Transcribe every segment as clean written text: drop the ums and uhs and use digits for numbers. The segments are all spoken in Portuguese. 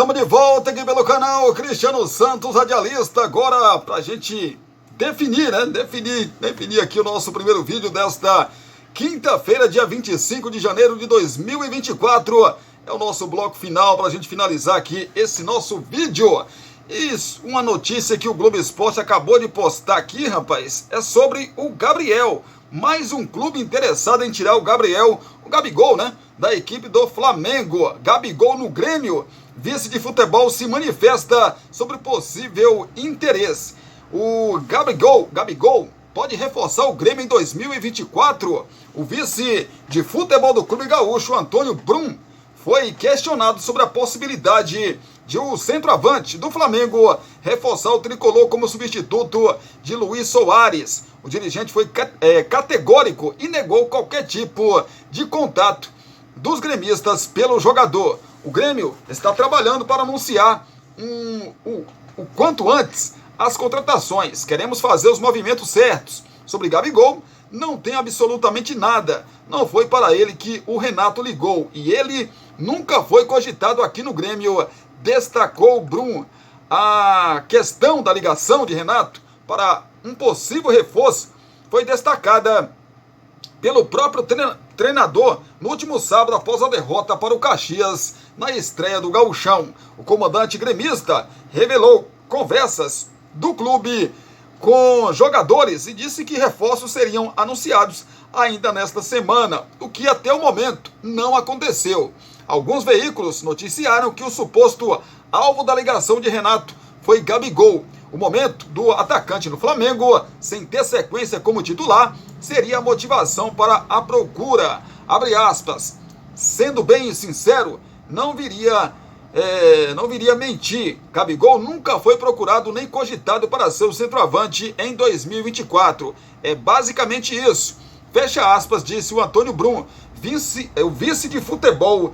Estamos de volta aqui pelo canal Cristiano Santos Radialista. Agora pra gente definir, né? Definir aqui o nosso primeiro vídeo desta quinta-feira, dia 25 de janeiro de 2024. É o nosso bloco final pra gente finalizar aqui esse nosso vídeo. Isso, uma notícia que o Globo Esporte acabou de postar aqui, rapaz, é sobre o Gabriel. Mais um clube interessado em tirar o Gabigol, né? Da equipe do Flamengo. Gabigol no Grêmio. Vice de futebol se manifesta sobre possível interesse. O Gabigol pode reforçar o Grêmio em 2024. O vice de futebol do clube gaúcho, Antônio Brum, foi questionado sobre a possibilidade de o centroavante do Flamengo reforçar o tricolor como substituto de Luis Soares. O dirigente foi categórico e negou qualquer tipo de contato dos gremistas pelo jogador. O Grêmio está trabalhando para anunciar o quanto antes as contratações. Queremos fazer os movimentos certos. Sobre Gabigol, não tem absolutamente nada. Não foi para ele que o Renato ligou. E ele nunca foi cogitado aqui no Grêmio, destacou o Brum. A questão da ligação de Renato para um possível reforço foi destacada pelo próprio treinador no último sábado após a derrota para o Caxias na estreia do Gauchão. O comandante gremista revelou conversas do clube com jogadores e disse que reforços seriam anunciados ainda nesta semana, o que até o momento não aconteceu. Alguns veículos noticiaram que o suposto alvo da ligação de Renato foi Gabigol. O momento do atacante no Flamengo, sem ter sequência como titular, seria a motivação para a procura. Abre aspas. Sendo bem sincero, não viria mentir. Gabigol nunca foi procurado nem cogitado para ser o centroavante em 2024. É basicamente isso. Fecha aspas, disse o Antônio Brum, o vice de futebol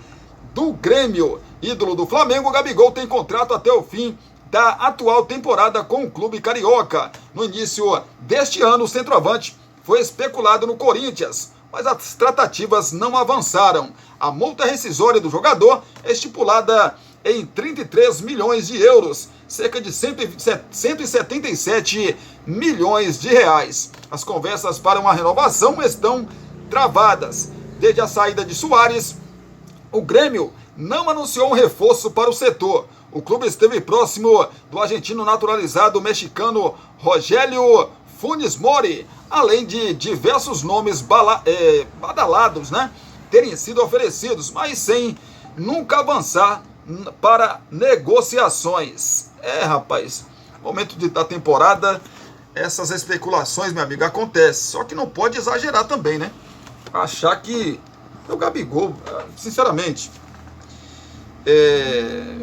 do Grêmio. Ídolo do Flamengo, Gabigol tem contrato até o fim da atual temporada com o clube carioca. No início deste ano, o centroavante foi especulado no Corinthians, mas as tratativas não avançaram. A multa rescisória do jogador é estipulada em 33 milhões de euros, cerca de 177 milhões de reais. As conversas para uma renovação estão travadas. Desde a saída de Soares, o Grêmio não anunciou um reforço para o setor. O clube esteve próximo do argentino naturalizado mexicano Rogério Funes Mori, além de diversos nomes badalados, né, terem sido oferecidos, mas sem nunca avançar para negociações. Rapaz, momento da temporada, essas especulações, meu amigo, acontecem. Só que não pode exagerar também, né? Achar que o Gabigol, sinceramente,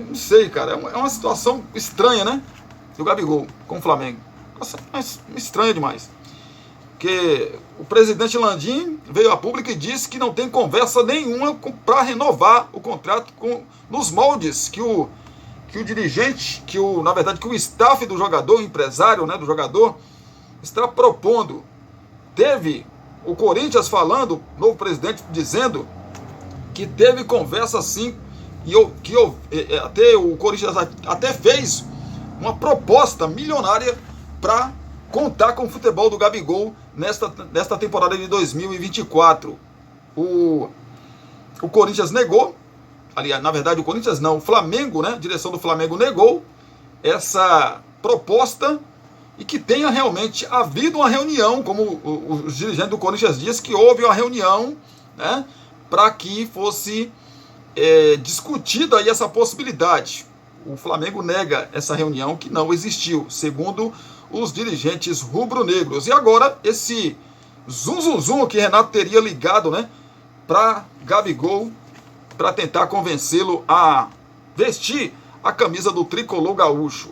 não sei, cara, é uma situação estranha, né? Do Gabigol com o Flamengo. Nossa, mas estranha demais. Porque o presidente Landim veio a público e disse que não tem conversa nenhuma para renovar o contrato nos moldes que o dirigente, que o staff do jogador, o empresário, né, do jogador, está propondo. Teve o Corinthians falando, novo presidente dizendo que teve conversa sim, até o Corinthians até fez uma proposta milionária para contar com o futebol do Gabigol nesta temporada de 2024. O Corinthians negou, aliás, na verdade o Corinthians não, o Flamengo, né, a direção do Flamengo negou essa proposta e que tenha realmente havido uma reunião, como o dirigente do Corinthians disse, que houve uma reunião, né, para que fosse discutida aí essa possibilidade. O Flamengo nega essa reunião, que não existiu, segundo os dirigentes rubro-negros. E agora esse zum que Renato teria ligado, né, para Gabigol, para tentar convencê-lo a vestir a camisa do tricolor gaúcho.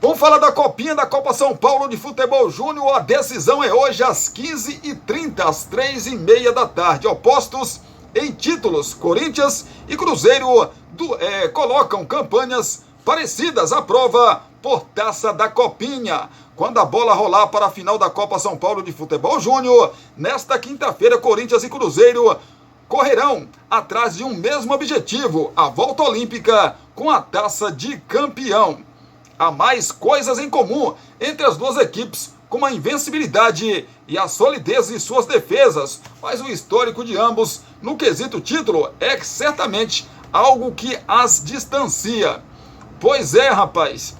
Vamos falar da copinha da Copa São Paulo de Futebol Júnior. A decisão é hoje às 15h30, às 3h30 da tarde. Opostos em títulos, Corinthians e Cruzeiro colocam campanhas parecidas à prova por Taça da Copinha. Quando a bola rolar para a final da Copa São Paulo de Futebol Júnior, nesta quinta-feira, Corinthians e Cruzeiro correrão atrás de um mesmo objetivo, a volta olímpica com a taça de campeão. Há mais coisas em comum entre as duas equipes, como a invencibilidade e a solidez de suas defesas, mas o histórico de ambos no quesito título é certamente algo que as distancia. Pois é, rapaz,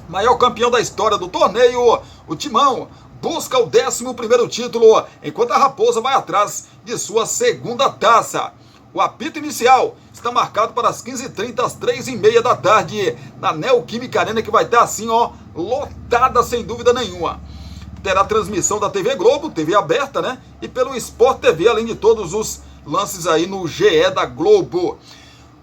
maior campeão da história do torneio, o Timão busca o 11º título, enquanto a Raposa vai atrás de sua segunda taça. O apito inicial está marcado para as 15h30, às 3h30 da tarde, na Neoquímica Arena, que vai estar assim, ó, lotada sem dúvida nenhuma. Terá transmissão da TV Globo, TV aberta, né? E pelo Sport TV, além de todos os lances aí no GE da Globo.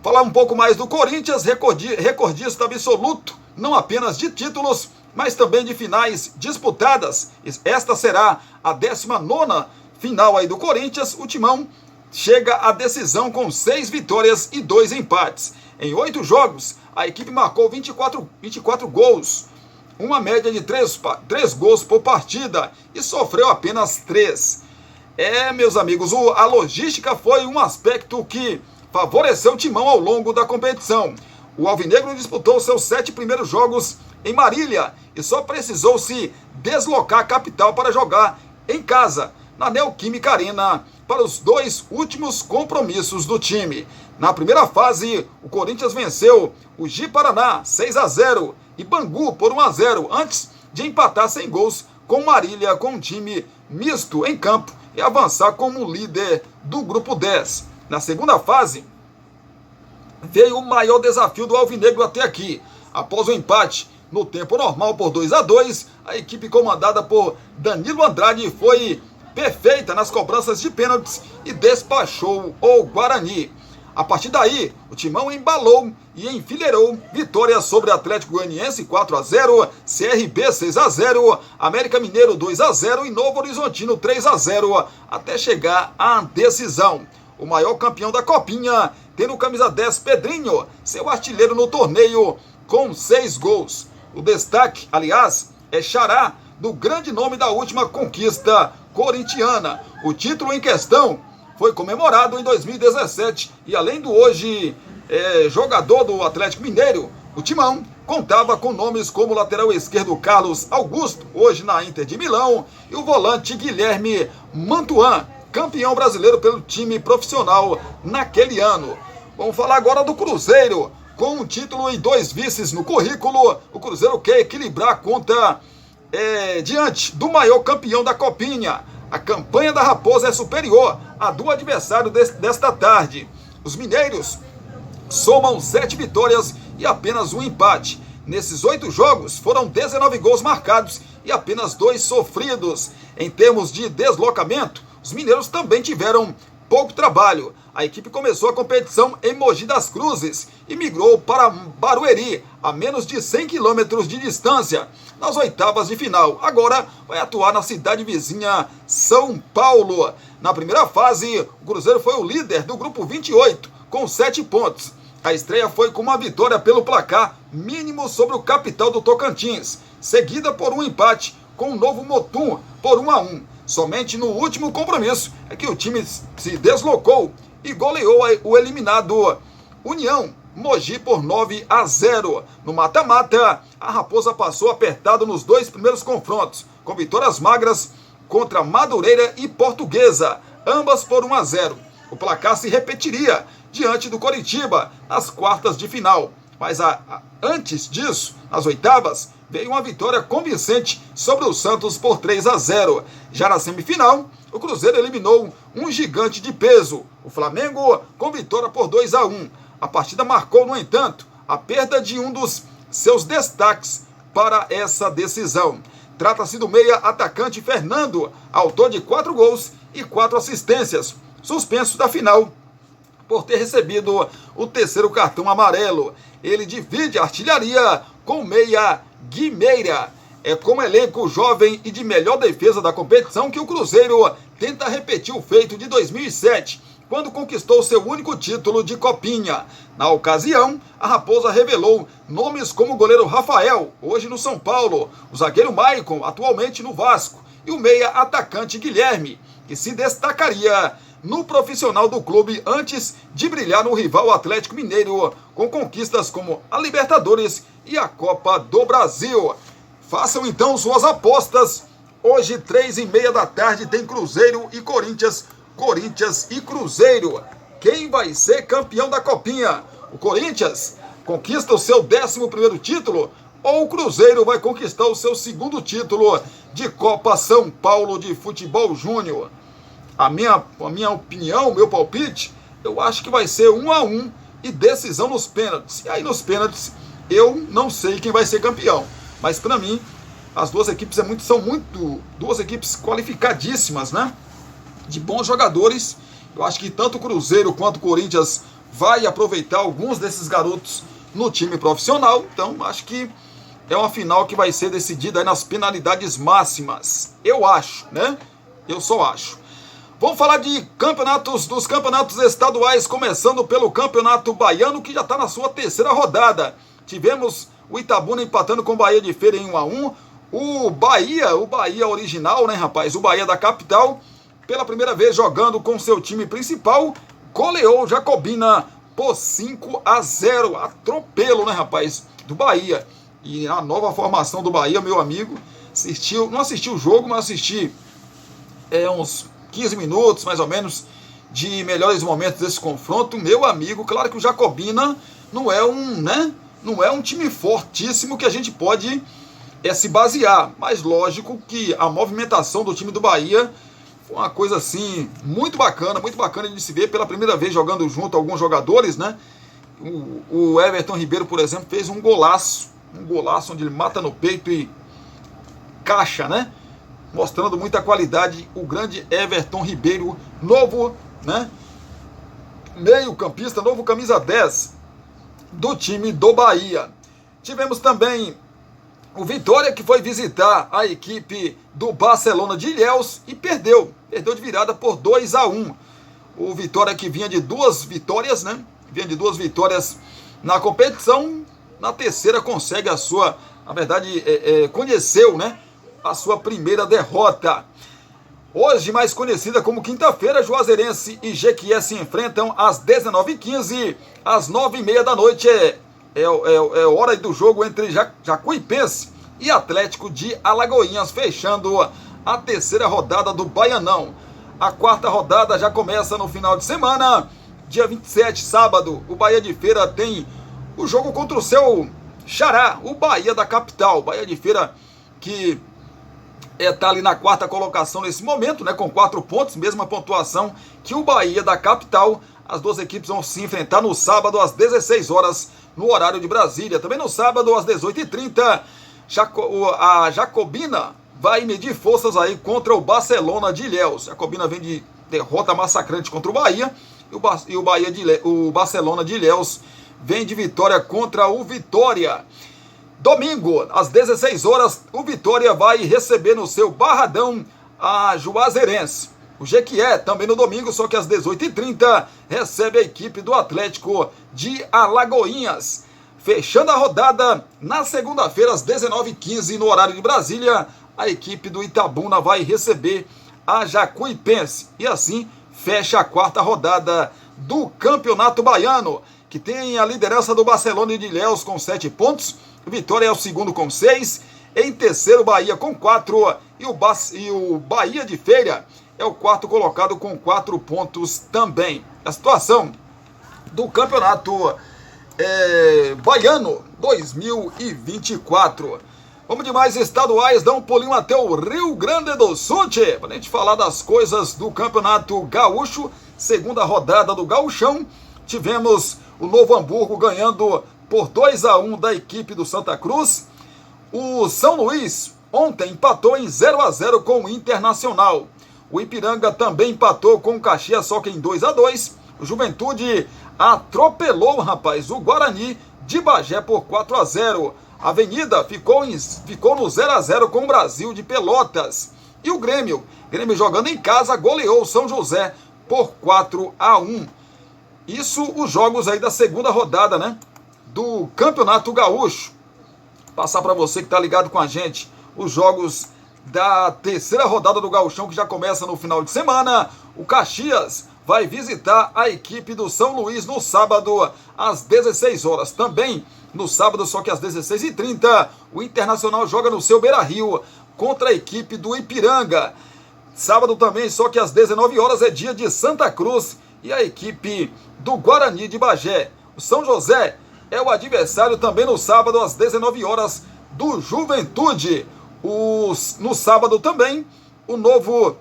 Falar um pouco mais do Corinthians, recordista absoluto, não apenas de títulos, mas também de finais disputadas. Esta será a 19ª final aí do Corinthians. O Timão chega à decisão com 6 vitórias e 2 empates. Em 8 jogos, a equipe marcou 24 gols, uma média de 3 gols por partida, e sofreu apenas 3. Meus amigos, a logística foi um aspecto que favoreceu o Timão ao longo da competição. O Alvinegro disputou seus 7 primeiros jogos em Marília e só precisou se deslocar a capital para jogar em casa, na Neoquímica Arena, para os 2 últimos compromissos do time. Na primeira fase, o Corinthians venceu o Ji-Paraná 6-0 e Bangu por 1-0, antes de empatar sem gols com Marília, com um time misto em campo, e avançar como líder do grupo 10. Na segunda fase, veio o maior desafio do Alvinegro até aqui. Após o empate no tempo normal por 2-2, a equipe comandada por Danilo Andrade foi perfeita nas cobranças de pênaltis e despachou o Guarani. A partir daí, o Timão embalou e enfileirou vitórias sobre Atlético Goianiense 4-0, CRB 6-0, América Mineiro 2-0 e Novo Horizontino 3-0, até chegar à decisão. O maior campeão da Copinha, tendo o camisa 10 Pedrinho, seu artilheiro no torneio, com 6 gols. O destaque, aliás, é Xará, do grande nome da última conquista corintiana. O título em questão foi comemorado em 2017 e, além do hoje jogador do Atlético Mineiro, o Timão contava com nomes como o lateral esquerdo Carlos Augusto, hoje na Inter de Milão, e o volante Guilherme Mantuan, campeão brasileiro pelo time profissional naquele ano. Vamos falar agora do Cruzeiro. Com um título e 2 vices no currículo, o Cruzeiro quer equilibrar a conta diante do maior campeão da Copinha. A campanha da Raposa é superior à do adversário desta tarde. Os mineiros somam 7 vitórias e apenas 1 empate. Nesses 8 jogos, foram 19 gols marcados e apenas 2 sofridos. Em termos de deslocamento, os mineiros também tiveram pouco trabalho. A equipe começou a competição em Mogi das Cruzes e migrou para Barueri, a menos de 100 quilômetros de distância, nas oitavas de final. Agora vai atuar na cidade vizinha São Paulo. Na primeira fase, o Cruzeiro foi o líder do grupo 28, com 7 pontos. A estreia foi com uma vitória pelo placar mínimo sobre o capital do Tocantins, seguida por um empate com o Novo Mutum por 1-1. Somente no último compromisso é que o time se deslocou e goleou o eliminado União Mogi por 9-0. No mata-mata, a Raposa passou apertado nos 2 primeiros confrontos, com vitórias magras contra Madureira e Portuguesa, ambas por 1-0. O placar se repetiria diante do Coritiba nas quartas de final, mas antes disso, nas oitavas, veio uma vitória convincente sobre o Santos por 3-0. Já na semifinal, o Cruzeiro eliminou um gigante de peso, o Flamengo, com vitória por 2-1. A partida marcou, no entanto, a perda de um dos seus destaques para essa decisão. Trata-se do meia atacante Fernando, autor de 4 gols e 4 assistências, suspenso da final por ter recebido o 3º cartão amarelo. Ele divide a artilharia com o meia Guimeira. É como elenco jovem e de melhor defesa da competição que o Cruzeiro tenta repetir o feito de 2007, quando conquistou seu único título de Copinha. Na ocasião, a Raposa revelou nomes como o goleiro Rafael, hoje no São Paulo, o zagueiro Maicon, atualmente no Vasco, e o meia atacante Guilherme, que se destacaria no profissional do clube antes de brilhar no rival Atlético Mineiro, com conquistas como a Libertadores e a Copa do Brasil. Façam então suas apostas. Hoje, 3h30 da tarde, tem Cruzeiro e Corinthians. Corinthians e Cruzeiro. Quem vai ser campeão da Copinha? O Corinthians conquista o seu 11º título ou o Cruzeiro vai conquistar o seu 2º título de Copa São Paulo de Futebol Júnior? A minha opinião, o meu palpite, eu acho que vai ser 1-1 e decisão nos pênaltis. E aí nos pênaltis eu não sei quem vai ser campeão. Mas para mim, as duas equipes são duas equipes qualificadíssimas, né? De bons jogadores. Eu acho que tanto o Cruzeiro quanto o Corinthians vai aproveitar alguns desses garotos no time profissional. Então, acho que é uma final que vai ser decidida aí nas penalidades máximas. Eu acho, né? Eu só acho. Vamos falar dos campeonatos estaduais, começando pelo Campeonato Baiano, que já está na sua 3ª rodada. Tivemos o Itabuna empatando com o Bahia de Feira em 1-1. O Bahia original, né, rapaz? O Bahia da capital, pela primeira vez jogando com seu time principal, goleou o Jacobina por 5-0. Atropelo, né, rapaz? Do Bahia. E a nova formação do Bahia, meu amigo, não assisti o jogo, mas assisti uns 15 minutos, mais ou menos, de melhores momentos desse confronto. Meu amigo, claro que o Jacobina não é um time fortíssimo que a gente pode se basear, mas lógico que a movimentação do time do Bahia foi uma coisa assim, muito bacana de se ver, pela primeira vez jogando junto alguns jogadores, né? O Everton Ribeiro, por exemplo, fez um golaço onde ele mata no peito e caixa, né? Mostrando muita qualidade, o grande Everton Ribeiro, novo, né? Meio-campista, novo camisa 10 do time do Bahia. Tivemos também o Vitória, que foi visitar a equipe do Barcelona de Ilhéus e perdeu de virada por 2-1. O Vitória, que vinha de 2 vitórias, né? Vinha de 2 vitórias na competição, na 3ª consegue a sua, na verdade, conheceu, né, a sua primeira derrota. Hoje, mais conhecida como quinta-feira, Juazeirense e Jequié se enfrentam às 19h15, às 9h30 da noite. É hora do jogo entre Jacuipense e Atlético de Alagoinhas, fechando a 3ª rodada do Baianão. A 4ª rodada já começa no final de semana, dia 27, sábado. O Bahia de Feira tem o jogo contra o seu xará, o Bahia da capital. Bahia de Feira que está ali na 4ª colocação nesse momento, né, com 4 pontos, mesma pontuação que o Bahia da capital. As duas equipes vão se enfrentar no sábado às 16 horas, no horário de Brasília. Também no sábado às 18h30, a Jacobina vai medir forças aí contra o Barcelona de Ilhéus. Jacobina vem de derrota massacrante contra o Bahia, e o Barcelona de Ilhéus vem de vitória contra o Vitória. Domingo, às 16 horas, o Vitória vai receber no seu Barradão a Juazeirense. O Jequié também no domingo, só que às 18h30, recebe a equipe do Atlético de Alagoinhas. Fechando a rodada, na segunda-feira, às 19h15, no horário de Brasília, a equipe do Itabuna vai receber a Jacuipense. E assim, fecha a 4ª rodada do Campeonato Baiano, que tem a liderança do Barcelona de Ilhéus com 7 pontos. Vitória é o 2º com 6. Em terceiro, Bahia com 4. E o Bahia de Feira é o 4º colocado com 4 pontos também. A situação do Campeonato Baiano 2024. Vamos de mais estaduais, dá um pulinho até o Rio Grande do Sul, para a gente falar das coisas do Campeonato Gaúcho. 2ª rodada do Gauchão. Tivemos o Novo Hamburgo ganhando por 2-1 da equipe do Santa Cruz. O São Luís ontem empatou em 0-0 com o Internacional. O Ipiranga também empatou com o Caxias, só que em 2-2. O Juventude atropelou, rapaz, o Guarani de Bagé por 4-0. A Avenida ficou no 0-0 com o Brasil de Pelotas. E o Grêmio jogando em casa, goleou o São José por 4-1. Isso os jogos aí da 2ª rodada, né, do Campeonato Gaúcho. Passar para você que está ligado com a gente os jogos da terceira rodada do Gauchão, que já começa no final de semana. O Caxias vai visitar a equipe do São Luís no sábado, às 16 horas. Também no sábado, só que às 16h30, o Internacional joga no seu Beira-Rio contra a equipe do Ipiranga. Sábado também, só que às 19 horas, é dia de Santa Cruz e a equipe do Guarani de Bagé. O São José é o adversário também no sábado, às 19 horas, do Juventude. No sábado também, o Novo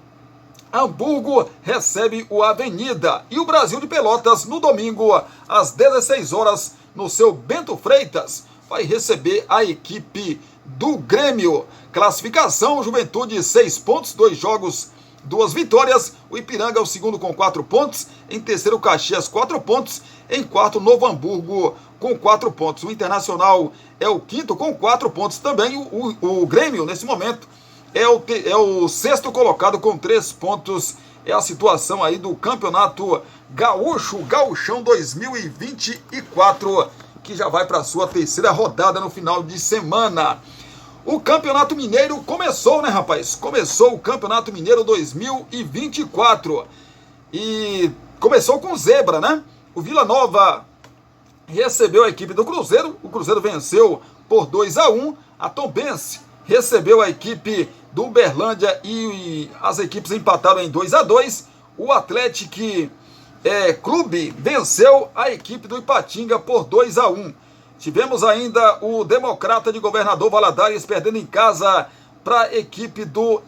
Hamburgo recebe o Avenida. E o Brasil de Pelotas, no domingo, às 16 horas, no seu Bento Freitas, vai receber a equipe do Grêmio. Classificação: Juventude 6 pontos, 2 jogos, 2 vitórias. O Ipiranga é o segundo com 4 pontos. Em terceiro, Caxias, 4 pontos. Em quarto, Novo Hamburgo com 4 pontos. O Internacional é o quinto com 4 pontos também. O Grêmio, nesse momento, é o sexto colocado com 3 pontos. É a situação aí do Campeonato Gaúcho, Gauchão 2024, que já vai para a sua terceira rodada no final de semana. O Campeonato Mineiro começou, né, rapaz? Começou o Campeonato Mineiro 2024. E começou com zebra, né? O Vila Nova recebeu a equipe do Cruzeiro. O Cruzeiro venceu por 2-1. A Tombense recebeu a equipe do Uberlândia e as equipes empataram em 2-2. O Atlético Clube venceu a equipe do Ipatinga por 2-1. Tivemos ainda o Democrata de Governador Valadares perdendo em casa para a equipe do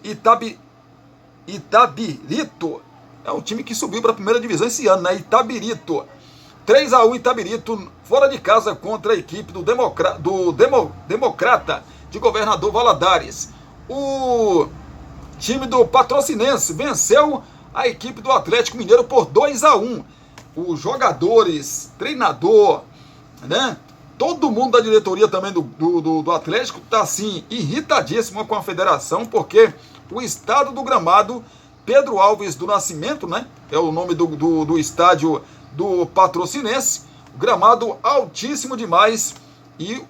Itabirito. É um time que subiu para a primeira divisão esse ano, né? Itabirito. 3-1 Itabirito, fora de casa, contra a equipe do Democrata de Governador Valadares. O time do Patrocinense venceu a equipe do Atlético Mineiro por 2-1. Os jogadores, treinador, né? Todo mundo da diretoria também do Atlético está assim, irritadíssimo com a federação, porque o estado do gramado, Pedro Alves do Nascimento, né? É o nome do estádio do Patrocinense. O gramado altíssimo demais e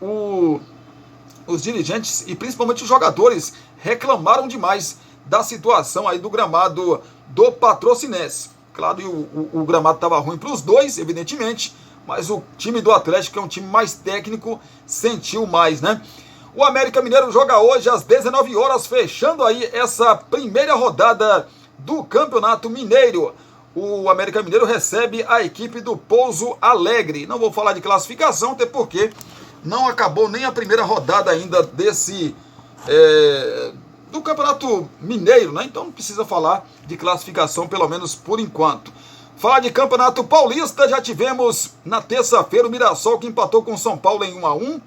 os dirigentes e principalmente os jogadores reclamaram demais da situação aí do gramado do Patrocinense. Claro, o gramado estava ruim para os dois, evidentemente, mas o time do Atlético, que é um time mais técnico, sentiu mais, né? O América Mineiro joga hoje às 19 horas, fechando aí essa primeira rodada do Campeonato Mineiro. O América Mineiro recebe a equipe do Pouso Alegre. Não vou falar de classificação, até porque não acabou nem a primeira rodada ainda do Campeonato Mineiro, né? Então não precisa falar de classificação, pelo menos por enquanto. Falar de Campeonato Paulista, já tivemos na terça-feira o Mirassol que empatou com o São Paulo em 1-1.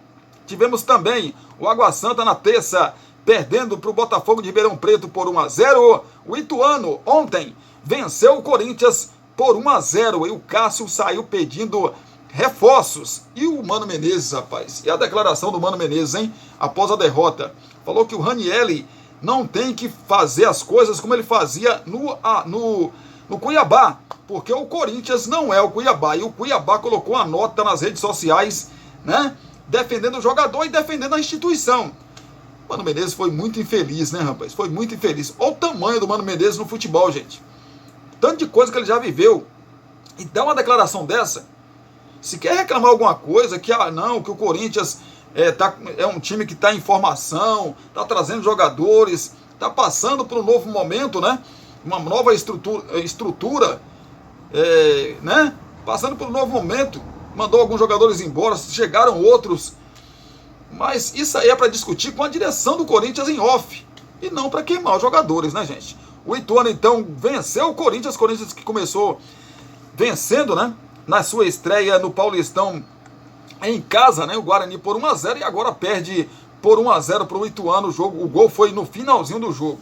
Tivemos também o Água Santa na terça, perdendo para o Botafogo de Ribeirão Preto por 1-0. O Ituano ontem venceu o Corinthians por 1-0 e o Cássio saiu pedindo reforços. E o Mano Menezes, rapaz, e a declaração do Mano Menezes, hein? Após a derrota, falou que o Ranieri não tem que fazer as coisas como ele fazia no Cuiabá, porque o Corinthians não é o Cuiabá, e o Cuiabá colocou uma nota nas redes sociais, né, defendendo o jogador e defendendo a instituição. O Mano Menezes foi muito infeliz, né, rapaz? Foi muito infeliz. Olha o tamanho do Mano Menezes no futebol, gente. Tanto de coisa que ele já viveu. E dá uma declaração dessa. Se quer reclamar alguma coisa, que que o Corinthians é um time que está em formação, está trazendo jogadores, está passando por um novo momento, né? Uma nova estrutura, né? Passando por um novo momento. Mandou alguns jogadores embora, chegaram outros. Mas isso aí é para discutir com a direção do Corinthians em off. E não para queimar os jogadores, né, gente? O Ituano, então, venceu o Corinthians que começou vencendo, né? Na sua estreia no Paulistão em casa, né? O Guarani por 1-0 e agora perde por 1-0 para o Ituano. O gol foi no finalzinho do jogo.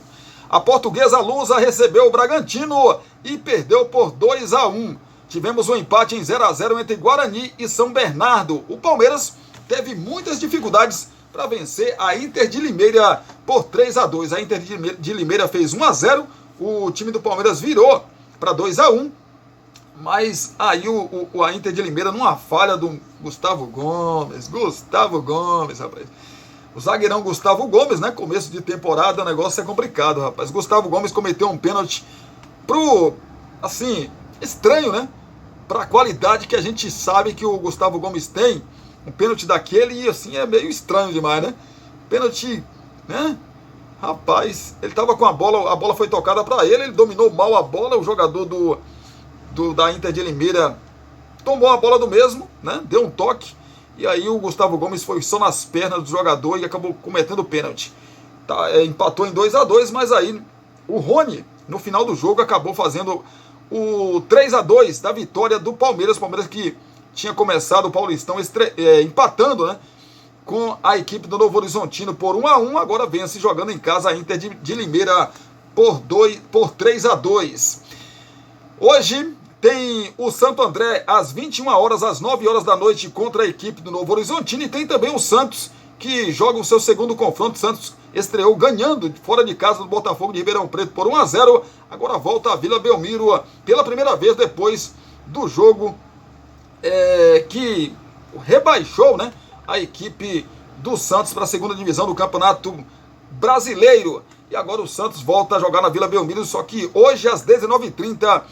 A Portuguesa Lusa recebeu o Bragantino e perdeu por 2-1. Tivemos um empate em 0-0 entre Guarani e São Bernardo. O Palmeiras teve muitas dificuldades para vencer a Inter de Limeira por 3-2. A Inter de Limeira fez 1-0, o time do Palmeiras virou para 2-1, mas aí a Inter de Limeira, numa falha do Gustavo Gomes, rapaz. o zagueirão Gustavo Gomes, né? Começo de temporada, o negócio é complicado, rapaz. Gustavo Gomes cometeu um pênalti assim, estranho, né? Para a qualidade que a gente sabe que o Gustavo Gomes tem, um pênalti daquele, e assim, é meio estranho demais, né? Pênalti, né? Rapaz, ele tava com a bola foi tocada para ele dominou mal a bola, o jogador da Inter de Limeira tomou a bola do mesmo, né? Deu um toque, e aí o Gustavo Gomes foi só nas pernas do jogador e acabou cometendo o pênalti. Tá, empatou em 2-2, mas aí o Rony, no final do jogo, acabou fazendo o 3-2 da vitória do Palmeiras. Palmeiras que tinha começado o Paulistão empatando, né, com a equipe do Novo Horizontino por 1-1, agora vence jogando em casa a Inter de Limeira por 3-2. Hoje tem o Santo André às 21 horas, às 9 horas da noite, contra a equipe do Novo Horizontino, e tem também o Santos, que joga o seu segundo confronto. O Santos estreou ganhando fora de casa do Botafogo de Ribeirão Preto por 1-0, agora volta à Vila Belmiro pela primeira vez depois do jogo que rebaixou, né, a equipe do Santos para a segunda divisão do Campeonato Brasileiro. E agora o Santos volta a jogar na Vila Belmiro, só que hoje às 19h30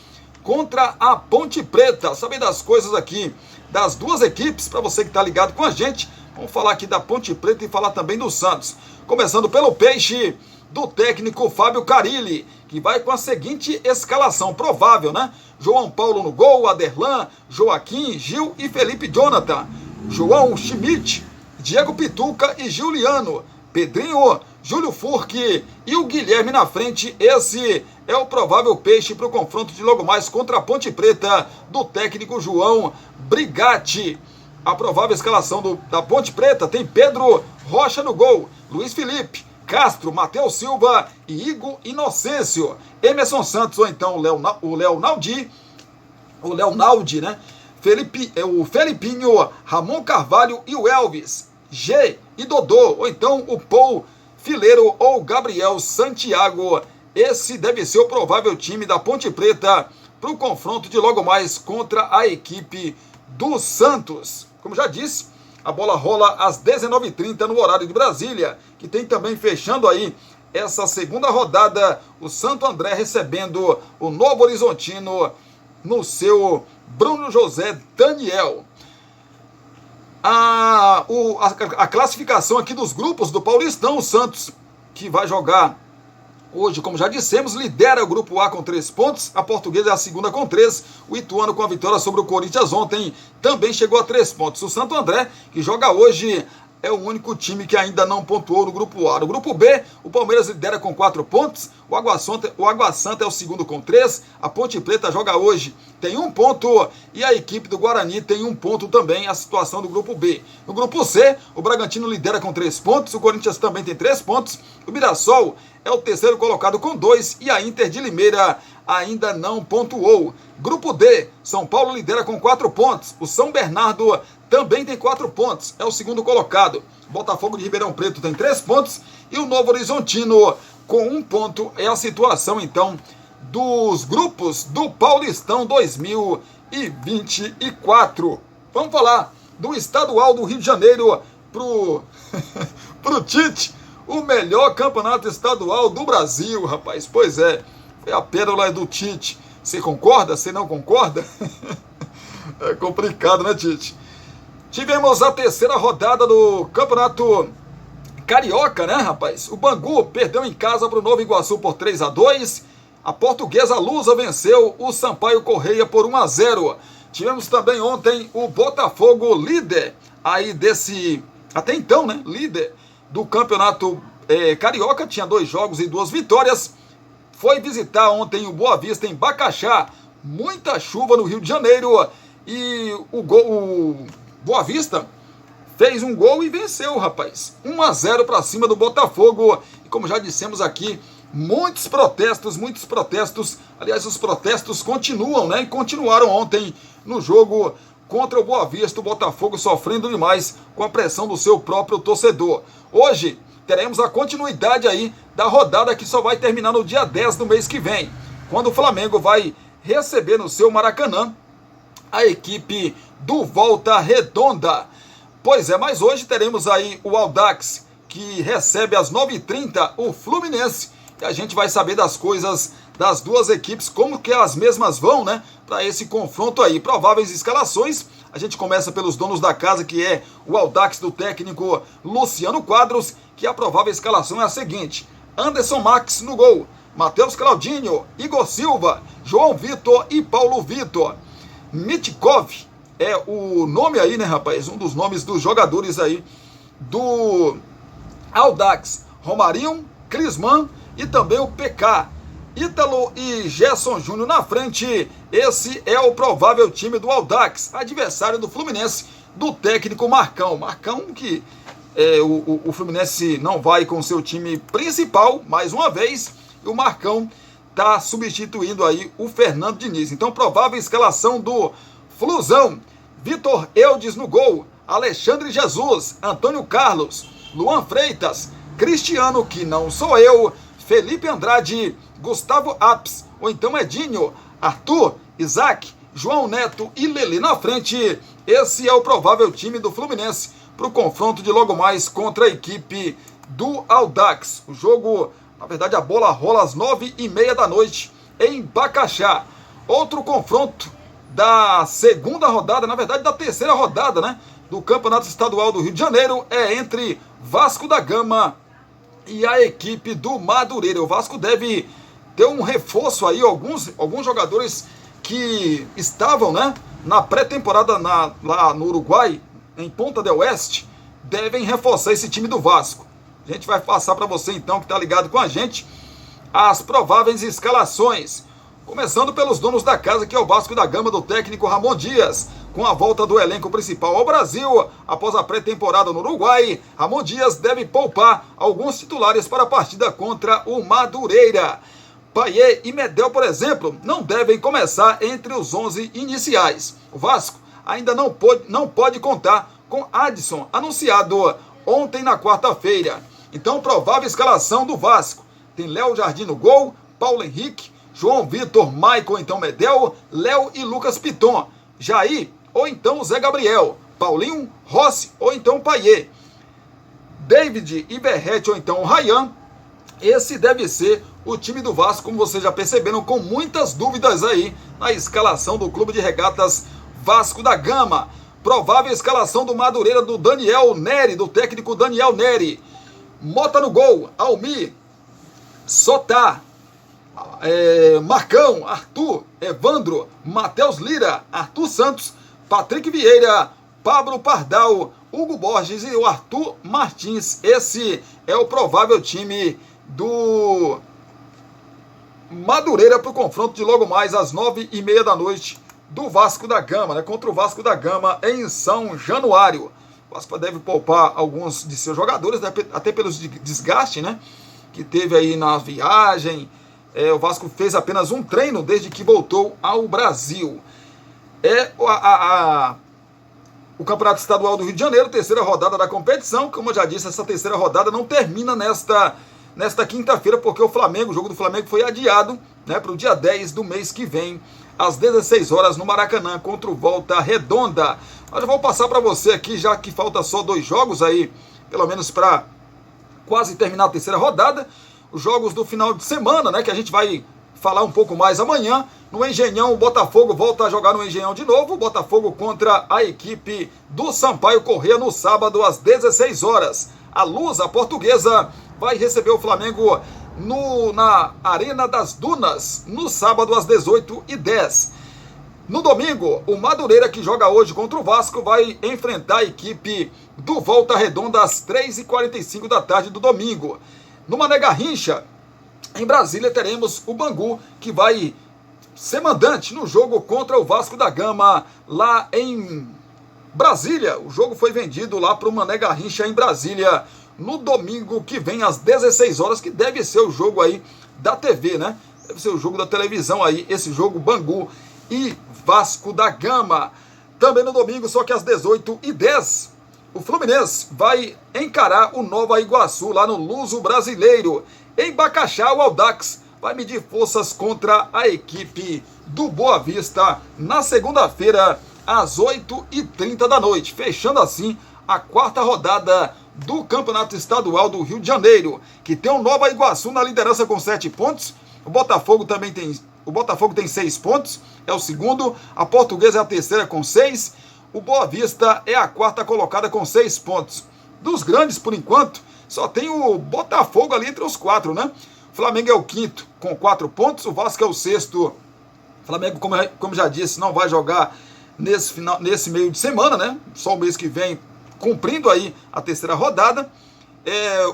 contra a Ponte Preta. Saber das coisas aqui das duas equipes, para você que está ligado com a gente, vamos falar aqui da Ponte Preta e falar também do Santos. Começando pelo Peixe, do técnico Fábio Carilli, que vai com a seguinte escalação provável, né? João Paulo no gol, Aderlan, Joaquim, Gil e Felipe Jonathan. João Schmidt, Diego Pituca e Juliano. Pedrinho, Júlio Furque e o Guilherme na frente. Esse é o provável Peixe para o confronto de logo mais contra a Ponte Preta, do técnico João Brigatti. A provável escalação da Ponte Preta tem Pedro Rocha no gol, Luiz Felipe, Castro, Matheus Silva e Igor Inocêncio. Emerson Santos ou então o Leonaldi, né? O Felipinho, Ramon Carvalho e o Elvis, G e Dodô, ou então o Paul Fileiro ou Gabriel Santiago. Esse deve ser o provável time da Ponte Preta para o confronto de logo mais contra a equipe do Santos. Como já disse, a bola rola às 19h30 no horário de Brasília, que tem também fechando aí essa segunda rodada, o Santo André recebendo o Novo Horizontino no seu Bruno José Daniel. A classificação aqui dos grupos do Paulistão, o Santos, que vai jogar hoje, como já dissemos, lidera o grupo A com 3 pontos, a Portuguesa é a segunda com 3, o Ituano com a vitória sobre o Corinthians ontem também chegou a 3 pontos. O Santo André, que joga hoje, é o único time que ainda não pontuou no grupo A. No grupo B, o Palmeiras lidera com 4 pontos, o Água Santa é o segundo com 3, a Ponte Preta joga hoje, tem 1 ponto, e a equipe do Guarani tem 1 ponto também, a situação do grupo B. No grupo C, o Bragantino lidera com 3 pontos, o Corinthians também tem 3 pontos, o Mirassol é o terceiro colocado com 2, e a Inter de Limeira ainda não pontuou. Grupo D, São Paulo lidera com 4 pontos, o São Bernardo também tem 4 pontos, é o segundo colocado. Botafogo de Ribeirão Preto tem 3 pontos e o Novo Horizontino com 1 ponto. É a situação, então, dos grupos do Paulistão 2024. Vamos falar do estadual do Rio de Janeiro pro Tite, o melhor campeonato estadual do Brasil, rapaz. Pois é, foi a pérola do Tite. Você concorda? Você não concorda? É complicado, né, Tite? Tivemos a terceira rodada do Campeonato Carioca, né, rapaz? O Bangu perdeu em casa para o Nova Iguaçu por 3-2. A Portuguesa Lusa venceu o Sampaio Correia por 1-0. Tivemos também ontem o Botafogo, líder aí até então, né, líder do Campeonato Carioca, tinha 2 jogos e 2 vitórias. Foi visitar ontem o Boa Vista em Bacaxá. Muita chuva no Rio de Janeiro e o Boa Vista fez 1 gol e venceu, rapaz. 1-0 para cima do Botafogo. E como já dissemos aqui, muitos protestos. Aliás, os protestos continuam, né? E continuaram ontem no jogo contra o Boa Vista. O Botafogo sofrendo demais com a pressão do seu próprio torcedor. Hoje teremos a continuidade aí da rodada que só vai terminar no dia 10 do mês que vem, quando o Flamengo vai receber no seu Maracanã a equipe do Volta Redonda. Pois é, mas hoje teremos aí o Audax, que recebe às 9h30 o Fluminense. E a gente vai saber das coisas das duas equipes, como que as mesmas vão, né, para esse confronto aí. Prováveis escalações, a gente começa pelos donos da casa, que é o Audax do técnico Luciano Quadros, que a provável escalação é a seguinte: Anderson Max no gol, Matheus Claudinho, Igor Silva, João Vitor e Paulo Vitor. Mitkov é o nome aí, né, rapaz? Um dos nomes dos jogadores aí do Audax. Romarinho, Crisman e também o PK. Ítalo e Gerson Júnior na frente. Esse é o provável time do Audax, adversário do Fluminense, do técnico Marcão. Marcão que o Fluminense não vai com seu time principal, mais uma vez, e o Marcão está substituindo aí o Fernando Diniz. Então, provável escalação do Flusão: Vitor Eudes no gol, Alexandre Jesus, Antônio Carlos, Luan Freitas, Cristiano, que não sou eu, Felipe Andrade, Gustavo Apes, ou então Edinho, Arthur, Isaac, João Neto e Lelê na frente. Esse é o provável time do Fluminense para o confronto de logo mais contra a equipe do Audax. O jogo, na verdade, a bola rola às 9h30 da noite em Bacaxá. Outro confronto da segunda rodada, na verdade da terceira rodada, né, do Campeonato Estadual do Rio de Janeiro, é entre Vasco da Gama e a equipe do Madureira. O Vasco deve ter um reforço aí, alguns jogadores que estavam, né, na pré-temporada lá no Uruguai, em Ponta del Oeste, devem reforçar esse time do Vasco. A gente vai passar para você então, que está ligado com a gente, as prováveis escalações. Começando pelos donos da casa, que é o Vasco da Gama do técnico Ramon Dias. Com a volta do elenco principal ao Brasil, após a pré-temporada no Uruguai, Ramon Dias deve poupar alguns titulares para a partida contra o Madureira. Payet e Medel, por exemplo, não devem começar entre os 11 iniciais. O Vasco ainda não pode contar com Adson, anunciado ontem na quarta-feira. Então, provável escalação do Vasco: tem Léo Jardim no gol, Paulo Henrique, João Vitor, Maicon, então Medel, Léo e Lucas Piton, Jair, ou então Zé Gabriel, Paulinho, Rossi, ou então Payet, David e Berrete, ou então Ryan. Esse deve ser o time do Vasco, como vocês já perceberam, com muitas dúvidas aí na escalação do Clube de Regatas Vasco da Gama. Provável escalação do Madureira, do Daniel Neri, do técnico Daniel Neri. Mota no gol, Almir, Sotá, Marcão, Arthur, Evandro, Matheus Lira, Arthur Santos, Patrick Vieira, Pablo Pardal, Hugo Borges e o Arthur Martins. Esse é o provável time do Madureira para o confronto de logo mais às 9h30 da noite do Vasco da Gama, né, contra o Vasco da Gama em São Januário. O Vasco deve poupar alguns de seus jogadores, até pelos desgaste, né, que teve aí na viagem. O Vasco fez apenas um treino desde que voltou ao Brasil. O Campeonato Estadual do Rio de Janeiro, terceira rodada da competição. Como eu já disse, essa terceira rodada não termina nesta quinta-feira, porque o jogo do Flamengo foi adiado, né, para o dia 10 do mês que vem, às 16 horas no Maracanã, contra o Volta Redonda. Mas eu vou passar para você aqui, já que falta só 2 jogos aí, pelo menos para quase terminar a terceira rodada, os jogos do final de semana, né, que a gente vai falar um pouco mais amanhã. No Engenhão, o Botafogo volta a jogar no Engenhão de novo. O Botafogo contra a equipe do Sampaio Corrêa no sábado às 16 horas. A Luz, a portuguesa, vai receber o Flamengo na Arena das Dunas no sábado às 18h10. No domingo, o Madureira, que joga hoje contra o Vasco, vai enfrentar a equipe do Volta Redonda às 3h45 da tarde do domingo. No Mané Garrincha, em Brasília, teremos o Bangu, que vai ser mandante no jogo contra o Vasco da Gama lá em Brasília. O jogo foi vendido lá para o Mané Garrincha em Brasília no domingo que vem às 16 horas, que deve ser o jogo aí da TV, né? Deve ser o jogo da televisão aí, esse jogo Bangu e Vasco da Gama. Também no domingo, só que às 18h10, o Fluminense vai encarar o Nova Iguaçu lá no Luso Brasileiro. Em Bacaxá, o Audax vai medir forças contra a equipe do Boa Vista na segunda-feira, às 8h30 da noite, fechando assim a quarta rodada do Campeonato Estadual do Rio de Janeiro, que tem o Nova Iguaçu na liderança com 7 pontos. O Botafogo tem 6 pontos, é o segundo. A Portuguesa é a terceira com 6. O Boa Vista é a quarta colocada com 6 pontos. Dos grandes, por enquanto, só tem o Botafogo ali entre os 4, né? O Flamengo é o quinto com 4 pontos. O Vasco é o sexto. O Flamengo, como já disse, não vai jogar nesse meio de semana, né? Só o mês que vem, cumprindo aí a terceira rodada.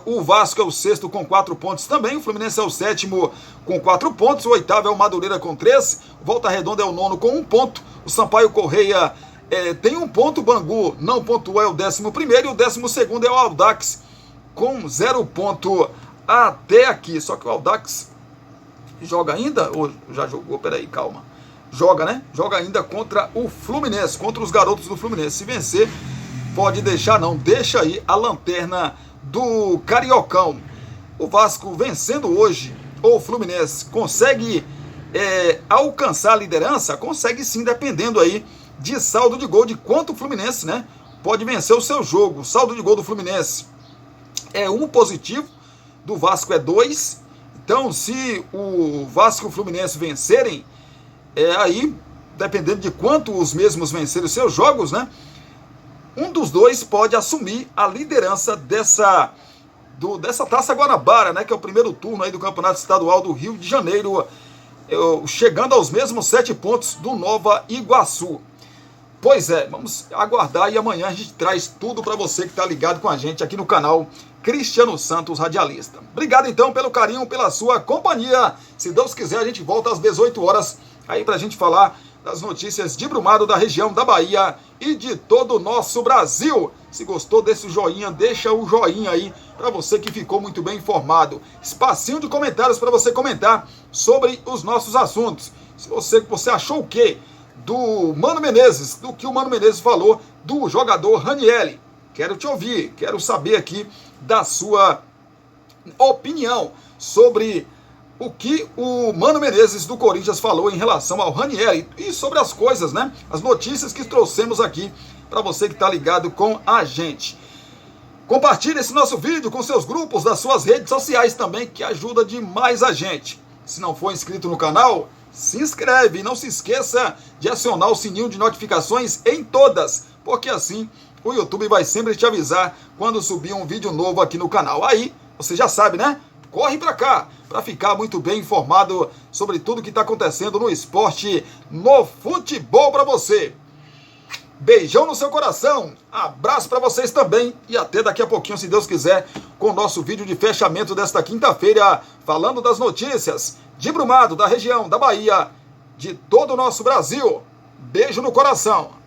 O Vasco é o sexto com 4 pontos também. O Fluminense é o sétimo com 4 pontos. O oitavo é o Madureira com 3. O Volta Redonda é o nono com 1 ponto. O Sampaio Correia tem 1 ponto. O Bangu não pontuou, é o 11º. E o 12º é o Audax com 0 ponto até aqui. Só que o Audax joga ainda? Ou já jogou? Peraí, calma. Joga, né? Joga ainda contra o Fluminense, contra os garotos do Fluminense. Se vencer, pode deixar, não. Deixa aí a lanterna do Cariocão. O Vasco vencendo hoje, ou o Fluminense, consegue alcançar a liderança? Consegue sim, dependendo aí de saldo de gol, de quanto o Fluminense, né, pode vencer o seu jogo. O saldo de gol do Fluminense é 1 positivo, do Vasco é 2. Então, se o Vasco e o Fluminense vencerem, aí, dependendo de quanto os mesmos vencerem os seus jogos, né, um dos dois pode assumir a liderança dessa Taça Guanabara, né, que é o primeiro turno aí do Campeonato Estadual do Rio de Janeiro, chegando aos mesmos 7 pontos do Nova Iguaçu. Pois é, vamos aguardar e amanhã a gente traz tudo para você que está ligado com a gente aqui no canal Cristiano Santos Radialista. Obrigado então pelo carinho, pela sua companhia. Se Deus quiser, a gente volta às 18 horas aí para a gente falar das notícias de Brumado, da região da Bahia e de todo o nosso Brasil. Se gostou desse joinha, deixa o joinha aí para você que ficou muito bem informado. Espacinho de comentários para você comentar sobre os nossos assuntos. Se você achou o quê do Mano Menezes, do que o Mano Menezes falou do jogador Ranielli? Quero te ouvir, quero saber aqui da sua opinião sobre o que o Mano Menezes do Corinthians falou em relação ao Ranielli e sobre as coisas, né? As notícias que trouxemos aqui para você que está ligado com a gente. Compartilhe esse nosso vídeo com seus grupos, das suas redes sociais também, que ajuda demais a gente. Se não for inscrito no canal, se inscreve e não se esqueça de acionar o sininho de notificações em todas, porque assim o YouTube vai sempre te avisar quando subir um vídeo novo aqui no canal. Aí, você já sabe, né? Corre pra cá, para ficar muito bem informado sobre tudo que está acontecendo no esporte, no futebol para você. Beijão no seu coração, abraço para vocês também e até daqui a pouquinho, se Deus quiser, com o nosso vídeo de fechamento desta quinta-feira, falando das notícias de Brumado, da região da Bahia, de todo o nosso Brasil. Beijo no coração.